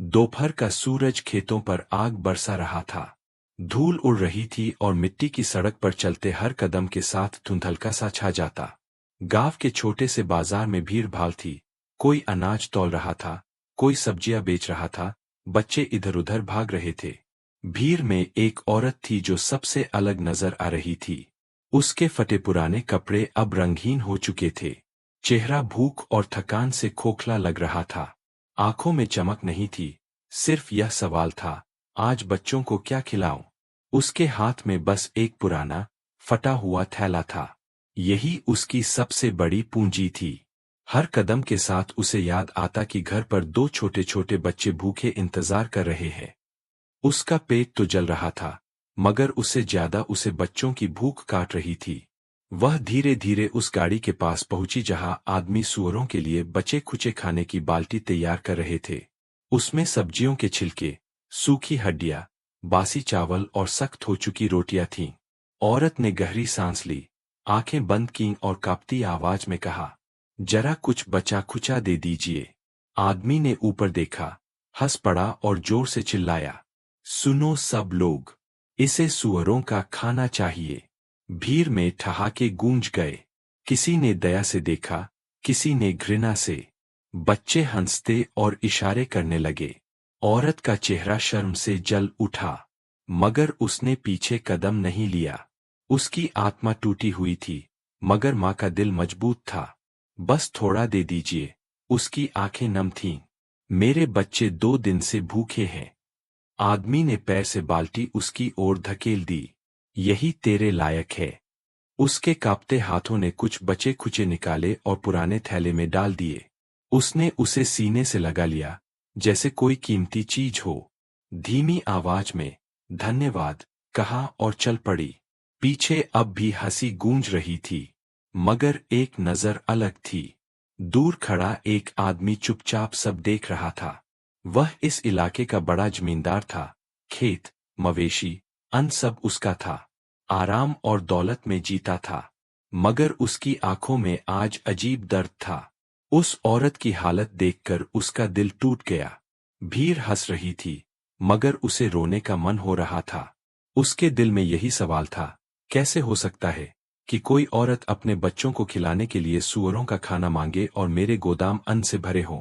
दोपहर का सूरज खेतों पर आग बरसा रहा था। धूल उड़ रही थी और मिट्टी की सड़क पर चलते हर कदम के साथ धुंधलका सा छा जाता। गांव के छोटे से बाजार में भीड़ भाड़ थी। कोई अनाज तौल रहा था, कोई सब्जियां बेच रहा था, बच्चे इधर उधर भाग रहे थे। भीड़ में एक औरत थी जो सबसे अलग नजर आ रही थी। उसके फटे पुराने कपड़े अब रंगहीन हो चुके थे। चेहरा भूख और थकान से खोखला लग रहा था। आंखों में चमक नहीं थी, सिर्फ यह सवाल था, आज बच्चों को क्या खिलाऊं? उसके हाथ में बस एक पुराना, फटा हुआ थैला था। यही उसकी सबसे बड़ी पूंजी थी। हर कदम के साथ उसे याद आता कि घर पर दो छोटे छोटे बच्चे भूखे इंतजार कर रहे हैं। उसका पेट तो जल रहा था, मगर उससे ज्यादा उसे बच्चों की भूख काट रही थी। वह धीरे धीरे उस गाड़ी के पास पहुंची जहां आदमी सूअरों के लिए बचे खुचे खाने की बाल्टी तैयार कर रहे थे। उसमें सब्जियों के छिलके, सूखी हड्डियां, बासी चावल और सख्त हो चुकी रोटियां थीं। औरत ने गहरी सांस ली, आंखें बंद कीं और कांपती आवाज में कहा, जरा कुछ बचा खुचा दे दीजिए। आदमी ने ऊपर देखा, हंस पड़ा और जोर से चिल्लाया, सुनो सब लोग, इसे सूअरों का खाना चाहिए। भीड़ में ठहाके गूंज गए। किसी ने दया से देखा, किसी ने घृणा से। बच्चे हंसते और इशारे करने लगे। औरत का चेहरा शर्म से जल उठा, मगर उसने पीछे कदम नहीं लिया। उसकी आत्मा टूटी हुई थी, मगर माँ का दिल मजबूत था। बस थोड़ा दे दीजिए। उसकी आंखें नम थीं। मेरे बच्चे 2 दिन से भूखे हैं। आदमी ने पैर से बाल्टी उसकी ओर धकेल दी। यही तेरे लायक है। उसके कांपते हाथों ने कुछ बचे खुचे निकाले और पुराने थैले में डाल दिए। उसने उसे सीने से लगा लिया, जैसे कोई कीमती चीज हो। धीमी आवाज में, धन्यवाद, कहा और चल पड़ी। पीछे अब भी हंसी गूंज रही थी, मगर एक नजर अलग थी। दूर खड़ा एक आदमी चुपचाप सब देख रहा था। वह इस इलाके का बड़ा जमींदार था। खेत, मवेशी, अन्न सब उसका था। आराम और दौलत में जीता था, मगर उसकी आंखों में आज अजीब दर्द था। उस औरत की हालत देखकर उसका दिल टूट गया। भीड़ हंस रही थी, मगर उसे रोने का मन हो रहा था। उसके दिल में यही सवाल था, कैसे हो सकता है कि कोई औरत अपने बच्चों को खिलाने के लिए सूअरों का खाना मांगे और मेरे गोदाम अन्न से भरे हों।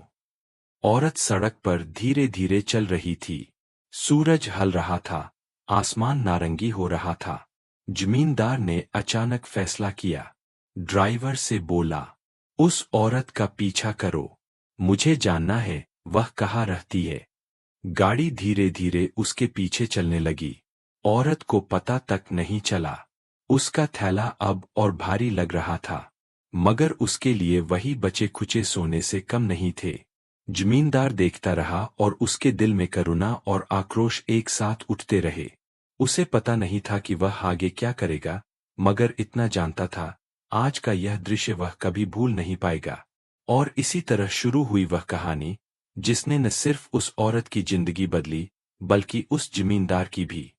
औरत सड़क पर धीरे धीरे चल रही थी। सूरज हल रहा था, आसमान नारंगी हो रहा था। जमींदार ने अचानक फैसला किया। ड्राइवर से बोला, उस औरत का पीछा करो। मुझे जानना है वह कहाँ रहती है। गाड़ी धीरे धीरे उसके पीछे चलने लगी। औरत को पता तक नहीं चला। उसका थैला अब और भारी लग रहा था, मगर उसके लिए वही बचे खुचे सोने से कम नहीं थे। जमींदार देखता रहा और उसके दिल में करुणा और आक्रोश एक साथ उठते रहे। उसे पता नहीं था कि वह आगे क्या करेगा, मगर इतना जानता था, आज का यह दृश्य वह कभी भूल नहीं पाएगा। और इसी तरह शुरू हुई वह कहानी, जिसने न सिर्फ उस औरत की जिंदगी बदली, बल्कि उस जमींदार की भी।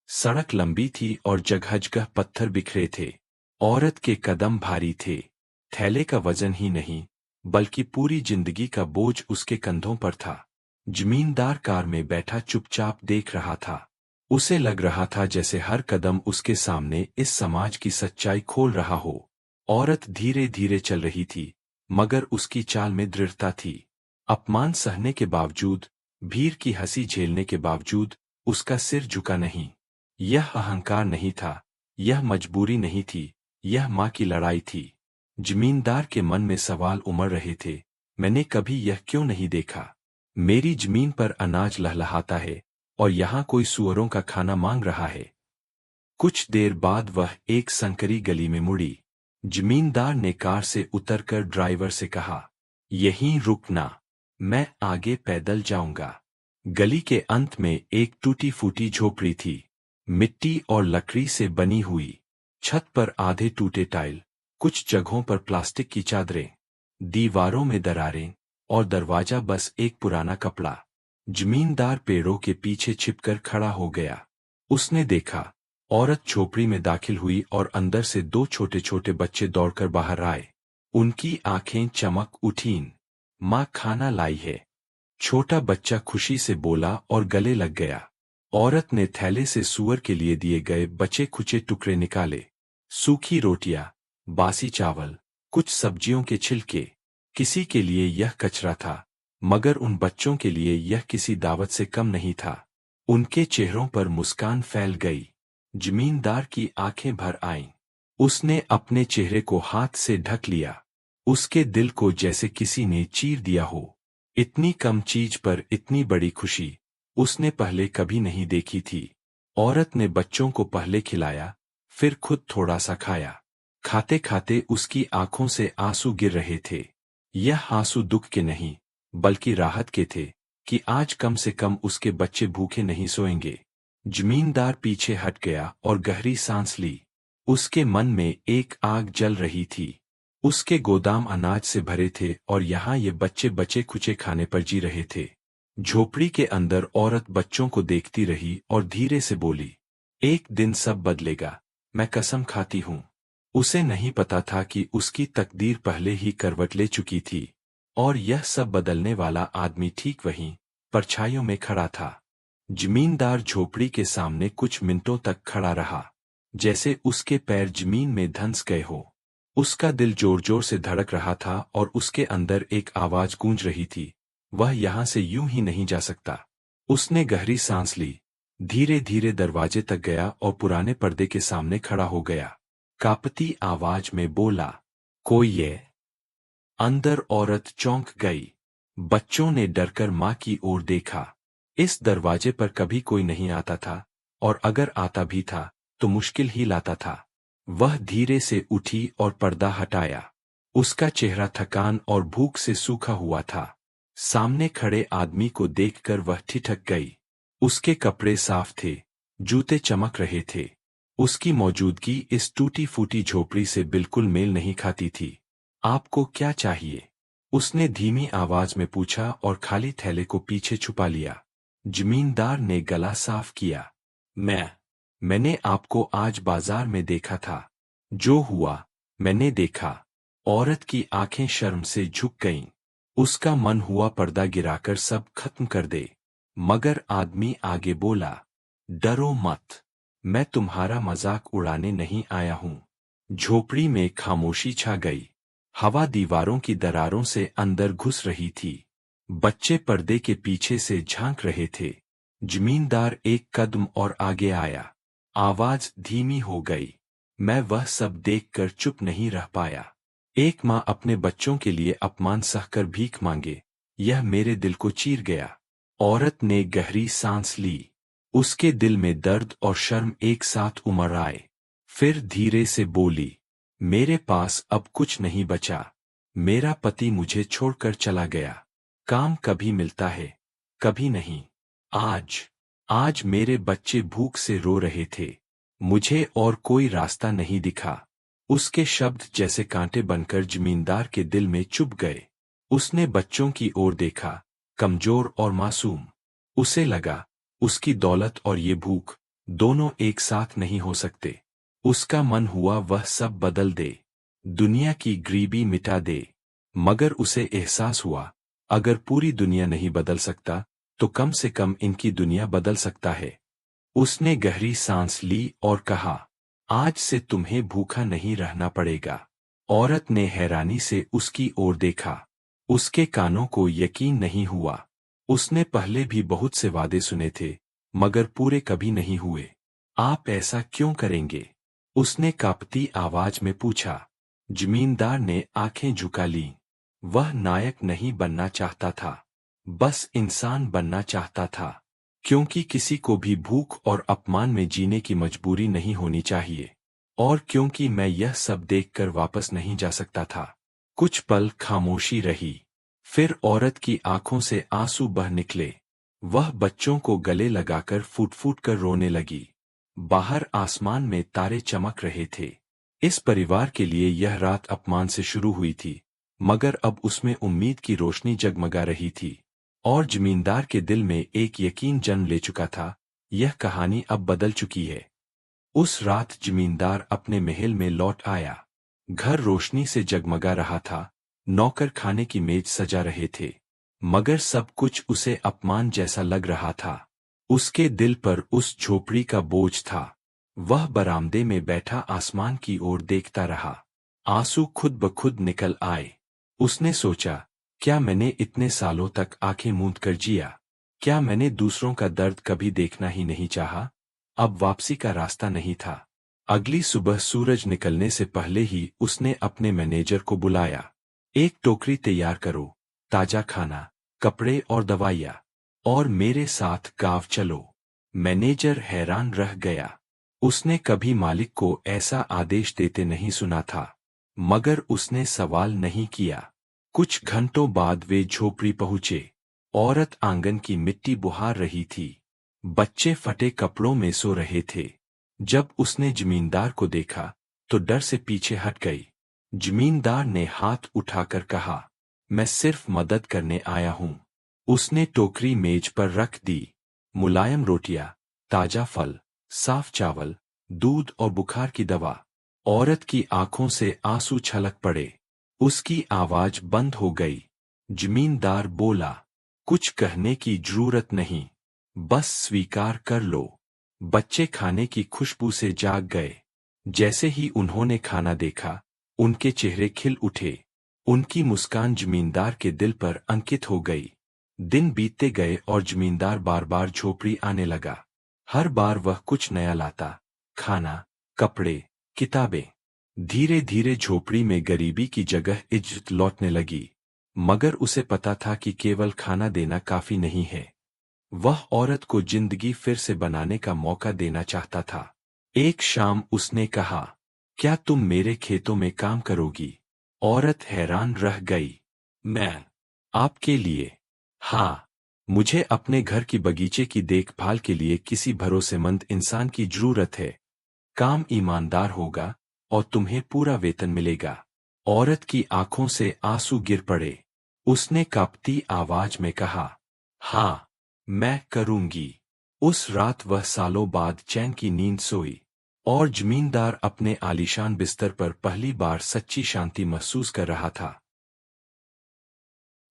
सड़क लंबी थी और जगह-जगह पत्थर बिखरे थे। औरत के कदम भारी थे। थैले का वजन ही नहीं, बल्कि पूरी जिंदगी का बोझ उसके कंधों पर था। जमींदार कार में बैठा चुपचाप देख रहा था। उसे लग रहा था जैसे हर कदम उसके सामने इस समाज की सच्चाई खोल रहा हो। औरत धीरे धीरे चल रही थी, मगर उसकी चाल में दृढ़ता थी। अपमान सहने के बावजूद, भीड़ की हंसी झेलने के बावजूद, उसका सिर झुका नहीं। यह अहंकार नहीं था, यह मजबूरी नहीं थी, यह माँ की लड़ाई थी। जमींदार के मन में सवाल उमड़ रहे थे, मैंने कभी यह क्यों नहीं देखा? मेरी जमीन पर अनाज लहलहाता है, और यहाँ कोई सूअरों का खाना मांग रहा है। कुछ देर बाद वह एक संकरी गली में मुड़ी। जमींदार ने कार से उतरकर ड्राइवर से कहा, यहीं रुकना, मैं आगे पैदल जाऊंगा। गली के अंत में एक टूटी फूटी झोपड़ी थी, मिट्टी और लकड़ी से बनी हुई। छत पर आधे टूटे टाइल, कुछ जगहों पर प्लास्टिक की चादरें, दीवारों में दरारें, और दरवाजा बस एक पुराना कपड़ा। जमींदार पेड़ों के पीछे छिपकर खड़ा हो गया। उसने देखा, औरत झोपड़ी में दाखिल हुई और अंदर से दो छोटे छोटे बच्चे दौड़कर बाहर आए। उनकी आंखें चमक उठीं। माँ खाना लाई है। छोटा बच्चा खुशी से बोला और गले लग गया। औरत ने थैले से सूअर के लिए दिए गए बचे खुचे टुकड़े निकाले। सूखी रोटियां, बासी चावल, कुछ सब्जियों के छिलके। किसी के लिए यह कचरा था, मगर उन बच्चों के लिए यह किसी दावत से कम नहीं था। उनके चेहरों पर मुस्कान फैल गई। जमींदार की आंखें भर आईं। उसने अपने चेहरे को हाथ से ढक लिया। उसके दिल को जैसे किसी ने चीर दिया हो। इतनी कम चीज पर इतनी बड़ी खुशी उसने पहले कभी नहीं देखी थी। औरत ने बच्चों को पहले खिलाया, फिर खुद थोड़ा सा खाया। खाते खाते उसकी आंखों से आंसू गिर रहे थे। यह आंसू दुख के नहीं, बल्कि राहत के थे कि आज कम से कम उसके बच्चे भूखे नहीं सोएंगे। जमींदार पीछे हट गया और गहरी सांस ली। उसके मन में एक आग जल रही थी। उसके गोदाम अनाज से भरे थे और यहाँ ये बच्चे बचे खुचे खाने पर जी रहे थे। झोपड़ी के अंदर औरत बच्चों को देखती रही और धीरे से बोली, एक दिन सब बदलेगा, मैं कसम खाती हूँ। उसे नहीं पता था कि उसकी तकदीर पहले ही करवट ले चुकी थी और यह सब बदलने वाला आदमी ठीक वहीं परछाइयों में खड़ा था। जमींदार झोपड़ी के सामने कुछ मिनटों तक खड़ा रहा, जैसे उसके पैर जमीन में धंस गए हो। उसका दिल जोर जोर से धड़क रहा था और उसके अंदर एक आवाज गूंज रही थी, वह यहां से यूं ही नहीं जा सकता। उसने गहरी सांस ली, धीरे धीरे दरवाजे तक गया और पुराने पर्दे के सामने खड़ा हो गया। कांपती आवाज में बोला, कोई है? अंदर औरत चौंक गई। बच्चों ने डरकर मां की ओर देखा। इस दरवाजे पर कभी कोई नहीं आता था, और अगर आता भी था तो मुश्किल ही लाता था। वह धीरे से उठी और पर्दा हटाया। उसका चेहरा थकान और भूख से सूखा हुआ था। सामने खड़े आदमी को देखकर वह ठिठक गई। उसके कपड़े साफ थे, जूते चमक रहे थे। उसकी मौजूदगी इस टूटी फूटी झोपड़ी से बिल्कुल मेल नहीं खाती थी। आपको क्या चाहिए? उसने धीमी आवाज में पूछा और खाली थैले को पीछे छुपा लिया। जमींदार ने गला साफ किया। मैंने आपको आज बाजार में देखा था। जो हुआ, मैंने देखा। औरत की आंखें शर्म से झुक गईं। उसका मन हुआ पर्दा गिराकर सब खत्म कर दे, मगर आदमी आगे बोला, डरो मत, मैं तुम्हारा मजाक उड़ाने नहीं आया हूं। झोपड़ी में खामोशी छा गई। हवा दीवारों की दरारों से अंदर घुस रही थी। बच्चे पर्दे के पीछे से झांक रहे थे। जमींदार एक कदम और आगे आया। आवाज धीमी हो गई। मैं वह सब देखकर चुप नहीं रह पाया। एक माँ अपने बच्चों के लिए अपमान सहकर भीख मांगे, यह मेरे दिल को चीर गया। औरत ने गहरी सांस ली। उसके दिल में दर्द और शर्म एक साथ उमड़ आए। फिर धीरे से बोली, मेरे पास अब कुछ नहीं बचा। मेरा पति मुझे छोड़कर चला गया। काम कभी मिलता है, कभी नहीं। आज मेरे बच्चे भूख से रो रहे थे। मुझे और कोई रास्ता नहीं दिखा। उसके शब्द जैसे कांटे बनकर जमींदार के दिल में चुभ गए। उसने बच्चों की ओर देखा, कमजोर और मासूम। उसे लगा, उसकी दौलत और ये भूख, दोनों एक साथ नहीं हो सकते। उसका मन हुआ वह सब बदल दे, दुनिया की गरीबी मिटा दे। मगर उसे एहसास हुआ, अगर पूरी दुनिया नहीं बदल सकता, तो कम से कम इनकी दुनिया बदल सकता है। उसने गहरी सांस ली और कहा, आज से तुम्हें भूखा नहीं रहना पड़ेगा। औरत ने हैरानी से उसकी ओर देखा। उसके कानों को यकीन नहीं हुआ। उसने पहले भी बहुत से वादे सुने थे, मगर पूरे कभी नहीं हुए। आप ऐसा क्यों करेंगे? उसने कांपती आवाज में पूछा। जमींदार ने आंखें झुका लीं। वह नायक नहीं बनना चाहता था, बस इंसान बनना चाहता था। क्योंकि किसी को भी भूख और अपमान में जीने की मजबूरी नहीं होनी चाहिए। और क्योंकि मैं यह सब देखकर वापस नहीं जा सकता था। कुछ पल खामोशी रही। फिर औरत की आंखों से आंसू बह निकले। वह बच्चों को गले लगाकर फूट फूट कर रोने लगी। बाहर आसमान में तारे चमक रहे थे। इस परिवार के लिए यह रात अपमान से शुरू हुई थी, मगर अब उसमें उम्मीद की रोशनी जगमगा रही थी। और जमींदार के दिल में एक यकीन जन्म ले चुका था, यह कहानी अब बदल चुकी है। उस रात जमींदार अपने महल में लौट आया। घर रोशनी से जगमगा रहा था। नौकर खाने की मेज सजा रहे थे। मगर सब कुछ उसे अपमान जैसा लग रहा था। उसके दिल पर उस झोपड़ी का बोझ था। वह बरामदे में बैठा आसमान की ओर देखता रहा। आंसू खुद ब खुद निकल आए। उसने सोचा, क्या मैंने इतने सालों तक आंखें मूंद कर जिया? क्या मैंने दूसरों का दर्द कभी देखना ही नहीं चाहा? अब वापसी का रास्ता नहीं था। अगली सुबह सूरज निकलने से पहले ही उसने अपने मैनेजर को बुलाया। एक टोकरी तैयार करो, ताजा खाना, कपड़े और दवाइयाँ, और मेरे साथ गांव चलो। मैनेजर हैरान रह गया। उसने कभी मालिक को ऐसा आदेश देते नहीं सुना था। मगर उसने सवाल नहीं किया। कुछ घंटों बाद वे झोपड़ी पहुंचे। औरत आंगन की मिट्टी बुहार रही थी। बच्चे फटे कपड़ों में सो रहे थे। जब उसने जमींदार को देखा तो डर से पीछे हट गई। जमींदार ने हाथ उठाकर कहा, मैं सिर्फ मदद करने आया हूं। उसने टोकरी मेज पर रख दी। मुलायम रोटियां, ताजा फल, साफ चावल, दूध और बुखार की दवा। औरत की आंखों से आंसू छलक पड़े। उसकी आवाज बंद हो गई। जमींदार बोला, कुछ कहने की जरूरत नहीं, बस स्वीकार कर लो। बच्चे खाने की खुशबू से जाग गए। जैसे ही उन्होंने खाना देखा, उनके चेहरे खिल उठे। उनकी मुस्कान जमींदार के दिल पर अंकित हो गई। दिन बीतते गए और जमींदार बार बार झोपड़ी आने लगा। हर बार वह कुछ नया लाता, खाना, कपड़े, किताबें। धीरे धीरे झोपड़ी में गरीबी की जगह इज्जत लौटने लगी। मगर उसे पता था कि केवल खाना देना काफी नहीं है। वह औरत को जिंदगी फिर से बनाने का मौका देना चाहता था। एक शाम उसने कहा, क्या तुम मेरे खेतों में काम करोगी? औरत हैरान रह गई। मैं? आपके लिए? हाँ। मुझे अपने घर की बगीचे की देखभाल के लिए किसी भरोसेमंद इंसान की जरूरत है। काम ईमानदार होगा और तुम्हें पूरा वेतन मिलेगा। औरत की आंखों से आंसू गिर पड़े। उसने कांपती आवाज में कहा, हाँ, मैं करूंगी। उस रात वह सालों बाद चैन की नींद सोई। और जमींदार अपने आलीशान बिस्तर पर पहली बार सच्ची शांति महसूस कर रहा था।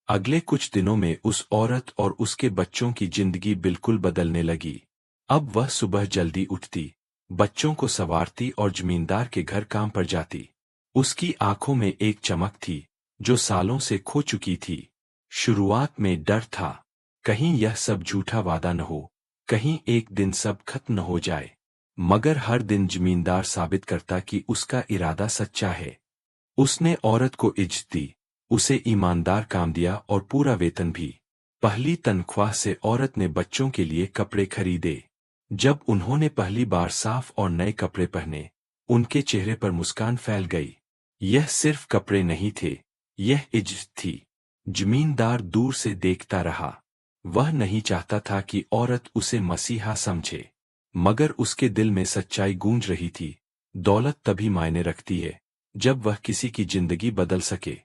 अगले कुछ दिनों में उस औरत और उसके बच्चों की जिंदगी बिल्कुल बदलने लगी। अब वह सुबह जल्दी उठती, बच्चों को संवारती और जमींदार के घर काम पर जाती। उसकी आंखों में एक चमक थी जो सालों से खो चुकी थी। शुरुआत में डर था, कहीं यह सब झूठा वादा न हो, कहीं एक दिन सब खत्म न हो जाए। मगर हर दिन जमींदार साबित करता कि उसका इरादा सच्चा है। उसने औरत को इज्जत दी, उसे ईमानदार काम दिया और पूरा वेतन भी। पहली तनख्वाह से औरत ने बच्चों के लिए कपड़े खरीदे। जब उन्होंने पहली बार साफ और नए कपड़े पहने, उनके चेहरे पर मुस्कान फैल गई। यह सिर्फ कपड़े नहीं थे, यह इज्जत थी। जमींदार दूर से देखता रहा। वह नहीं चाहता था कि औरत उसे मसीहा समझे। मगर उसके दिल में सच्चाई गूंज रही थी। दौलत तभी मायने रखती है जब वह किसी की जिंदगी बदल सके।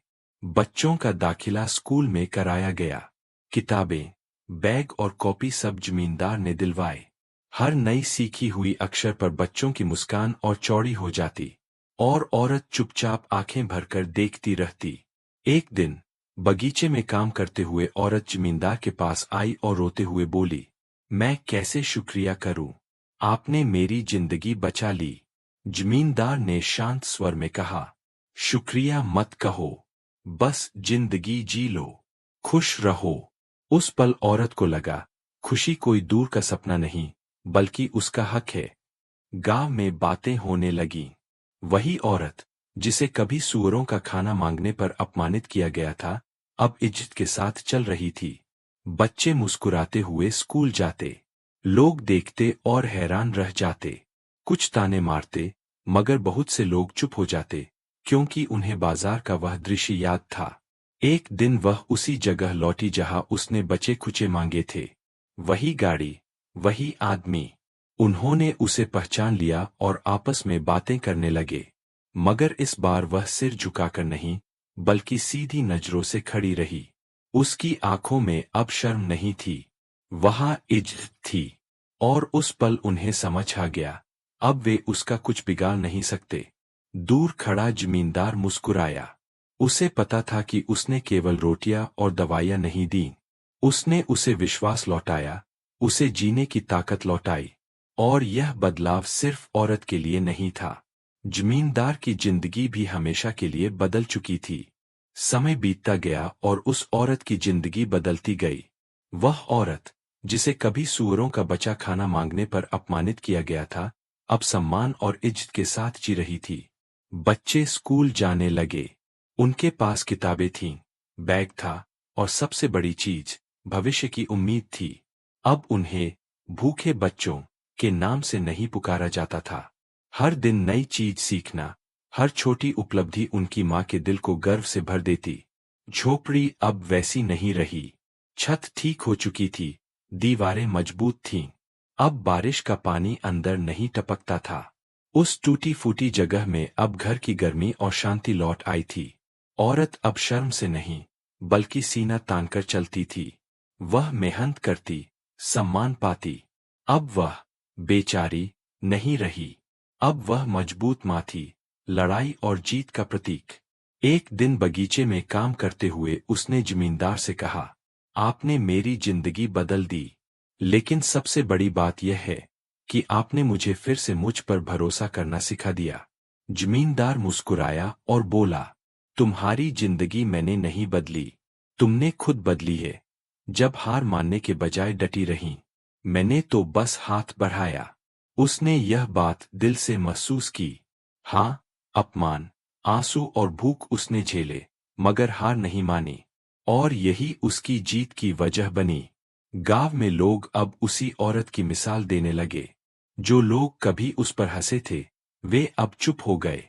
बच्चों का दाखिला स्कूल में कराया गया। किताबें, बैग और कॉपी सब जमींदार ने दिलवाए। हर नई सीखी हुई अक्षर पर बच्चों की मुस्कान और चौड़ी हो जाती। और औरत चुपचाप आंखें भरकर देखती रहती। एक दिन बगीचे में काम करते हुए औरत जमींदार के पास आई और रोते हुए बोली, मैं कैसे शुक्रिया करूं? आपने मेरी जिंदगी बचा ली। जमींदार ने शांत स्वर में कहा, शुक्रिया मत कहो, बस जिंदगी जी लो, खुश रहो। उस पल औरत को लगा, खुशी कोई दूर का सपना नहीं, बल्कि उसका हक है। गांव में बातें होने लगीं। वही औरत, जिसे कभी सूअरों का खाना मांगने पर अपमानित किया गया था, अब इज्जत के साथ चल रही थी। बच्चे मुस्कुराते हुए स्कूल जाते। लोग देखते और हैरान रह जाते। कुछ ताने मारते, मगर बहुत से लोग चुप हो जाते, क्योंकि उन्हें बाजार का वह दृश्य याद था। एक दिन वह उसी जगह लौटी जहां उसने बचे खुचे मांगे थे। वही गाड़ी, वही आदमी। उन्होंने उसे पहचान लिया और आपस में बातें करने लगे। मगर इस बार वह सिर झुकाकर नहीं, बल्कि सीधी नजरों से खड़ी रही। उसकी आंखों में अब शर्म नहीं थी, वहां इज्जत थी। और उस पल उन्हें समझ आ गया, अब वे उसका कुछ बिगाड़ नहीं सकते। दूर खड़ा जमींदार मुस्कुराया। उसे पता था कि उसने केवल रोटियां और दवाइयां नहीं दी, उसने उसे विश्वास लौटाया, उसे जीने की ताकत लौटाई। और यह बदलाव सिर्फ औरत के लिए नहीं था, जमींदार की जिंदगी भी हमेशा के लिए बदल चुकी थी। समय बीतता गया और उस औरत की जिंदगी बदलती गई। वह औरत, जिसे कभी सूअरों का बचा खाना मांगने पर अपमानित किया गया था, अब सम्मान और इज्जत के साथ जी रही थी। बच्चे स्कूल जाने लगे। उनके पास किताबें थीं, बैग था, और सबसे बड़ी चीज, भविष्य की उम्मीद थी। अब उन्हें भूखे बच्चों के नाम से नहीं पुकारा जाता था। हर दिन नई चीज सीखना, हर छोटी उपलब्धि उनकी माँ के दिल को गर्व से भर देती। झोपड़ी अब वैसी नहीं रही। छत ठीक हो चुकी थी, दीवारें मजबूत थीं। अब बारिश का पानी अंदर नहीं टपकता था। उस टूटी फूटी जगह में अब घर की गर्मी और शांति लौट आई थी। औरत अब शर्म से नहीं, बल्कि सीना तानकर चलती थी। वह मेहनत करती, सम्मान पाती। अब वह बेचारी नहीं रही। अब वह मजबूत माँ थी, लड़ाई और जीत का प्रतीक। एक दिन बगीचे में काम करते हुए उसने जमींदार से कहा, आपने मेरी जिंदगी बदल दी, लेकिन सबसे बड़ी बात यह है कि आपने मुझे फिर से मुझ पर भरोसा करना सिखा दिया। जमींदार मुस्कुराया और बोला, तुम्हारी जिंदगी मैंने नहीं बदली, तुमने खुद बदली है। जब हार मानने के बजाय डटी रही, मैंने तो बस हाथ बढ़ाया। उसने यह बात दिल से महसूस की। हाँ, अपमान, आंसू और भूख उसने झेले, मगर हार नहीं मानी। और यही उसकी जीत की वजह बनी। गांव में लोग अब उसी औरत की मिसाल देने लगे। जो लोग कभी उस पर हंसे थे, वे अब चुप हो गए।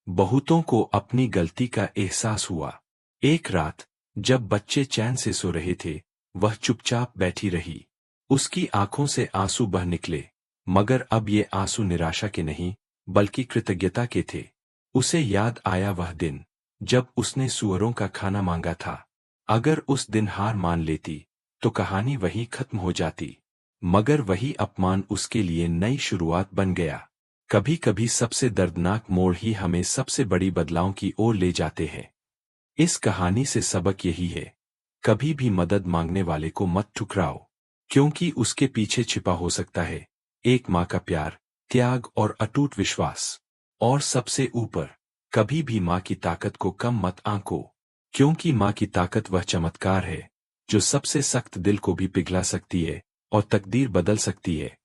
बहुतों को अपनी गलती का एहसास हुआ। एक रात, जब बच्चे चैन से सो रहे थे, वह चुपचाप बैठी रही। उसकी आंखों से आंसू बह निकले, मगर अब ये आंसू निराशा के नहीं, बल्कि कृतज्ञता के थे। उसे याद आया वह दिन, जब उसने सूअरों का खाना मांगा था। अगर उस दिन हार मान लेती, तो कहानी वहीं खत्म हो जाती। मगर वही अपमान उसके लिए नई शुरुआत बन गया। कभी कभी सबसे दर्दनाक मोड़ ही हमें सबसे बड़ी बदलाव की ओर ले जाते हैं। इस कहानी से सबक यही है, कभी भी मदद मांगने वाले को मत ठुकराओ, क्योंकि उसके पीछे छिपा हो सकता है एक माँ का प्यार, त्याग और अटूट विश्वास। और सबसे ऊपर, कभी भी माँ की ताकत को कम मत आंको, क्योंकि माँ की ताकत वह चमत्कार है जो सबसे सख्त दिल को भी पिघला सकती है और तकदीर बदल सकती है।